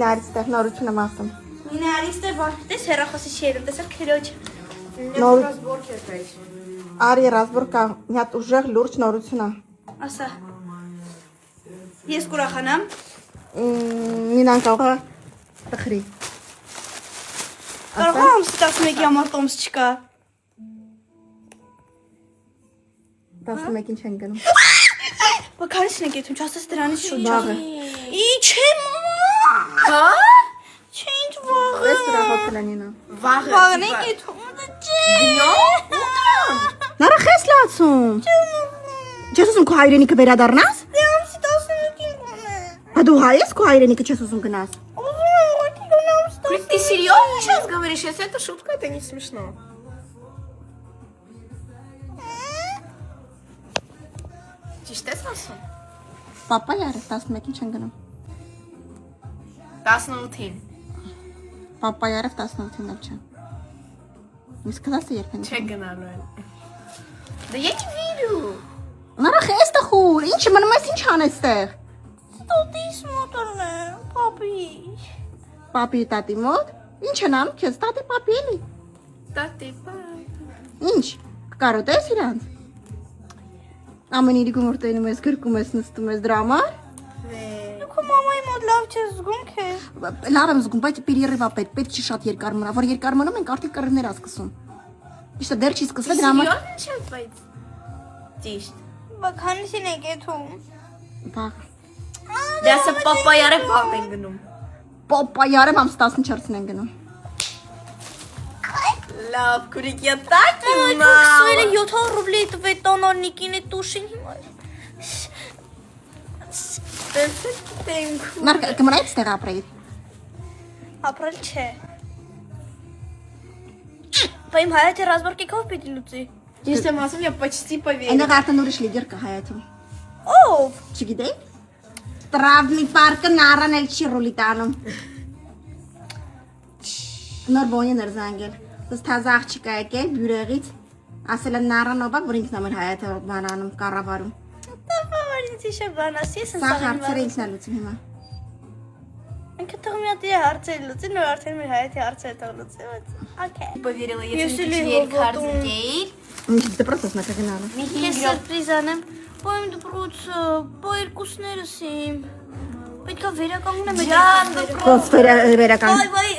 Նարիստեղ նորություն եմ ասում։ Նարիստեղ որտես հերախոսի շերում, տեսար քրոջ։ Արի ռազբոր կա, մի հատ ուժեղ լուրջ նորություն է։ Ասա։ Ես կուրախանամ։ Մինան կարող է տխրի։ Կարող եմ 11-ի համար տոմս չկա։ 11-ին չեն գնում։ Բականից ենք եթում, չասես դրանից շուտ Վաղը։ Իչ է մամա։ Հա? Չէ ինչ վաղը։ Ես հրախոցել են ինը։ Վաղն ենք եթում, չէ։ Նարա խես լացում։ Չես ուզում քո հայրենիքը վերադառնաս։ Դե ամսի 11-ին գոնե։ Բա դու հայ ես քո հայրենիքը չես ուզում гнաս։ Ուզում եմ ուղղակի գոնե ամսի 11-ին։ Ты серьезно сейчас говоришь? Если это шутка, это не смешно. Ճիշտ ես ասում։ Պապա յարը 11-ին չեն գնում։ 18-ին։ Պապա յարը 18-ին էլ չէ։ Իսկ քլասը երբ են։ Չեք գնալու են։ Да я не верю. Նարա խես տխուր, ինչ մնում ես, ինչ անես տեղ։ Տոտիս մոտորն է, պապի։ Պապի տատի մոտ։ Ինչ են անում քեզ, տատի պապի էլի։ Տատի պա։ Ինչ, կարոտես իրանց։ Ամեն իրի գումոր տենում ես, գրկում ես, նստում ես դրա համար։ Քո մամայի մոտ լավ չես զգում քեզ։ Լավ եմ զգում, բայց պիրիռիվա պետք չի շատ երկար մնա, որ երկար մնում ենք արդեն կռիվներ ասկսում։ Ճիշտ է, դեռ չի սկսվել դրա համար։ Серьезно сейчас բայց։ Ճիշտ։ Բականիսին ենք եթում։ Վաղ։ Դե ասա պապայարը բաղ են գնում։ Պապա յարեմ ամս 14-ին են գնում։ Լավ, քուրիկ я так Մամա, քսվերը 700 ռուբլի տվեց տոնորնիկին է տուշին հիմա։ Նարկա կմնայից տեղ ապրեի։ Ապրել չէ։ Բայց իմ հայացի ռազմորկիկով պիտի լուծի։ Ճիշտ եմ ասում, я почти поверил։ Այնտեղ արդեն ուրիշ լիդեր կա հայաթում։ Ով։ Չգիտեի։ Տրավլի պարկը նարան էլ չի ռուլի տանում։ Նոր բոնին էր զանգել։ Դες թազա աղջիկ է եկել բյուրեղից, ասել են նարանոբակ, որ ինքն ամեն հայաթը բանանում, կառավարում։ Տապավար ինձ իշե բանասի ես Սա հարցերը ինքն է լուծում հիմա։ Ինքը թող մի հատ իր հարցեր լուծի, նոր արդեն մեր հայացի հարցերը թող լուծի, բայց okay։ Поверила, Ես если էլի ты հոգոտում։ քարձեիր։ Ինչ դպրոց ես մեկը գնալու։ Ես սուրպրիզ անեմ, պոյմ դպրոցը, պո երկուսներս իմ։ Պետքա վերականգնեմ այդ Ջան, երկուսները։ Ոնց վերական։ Վայ,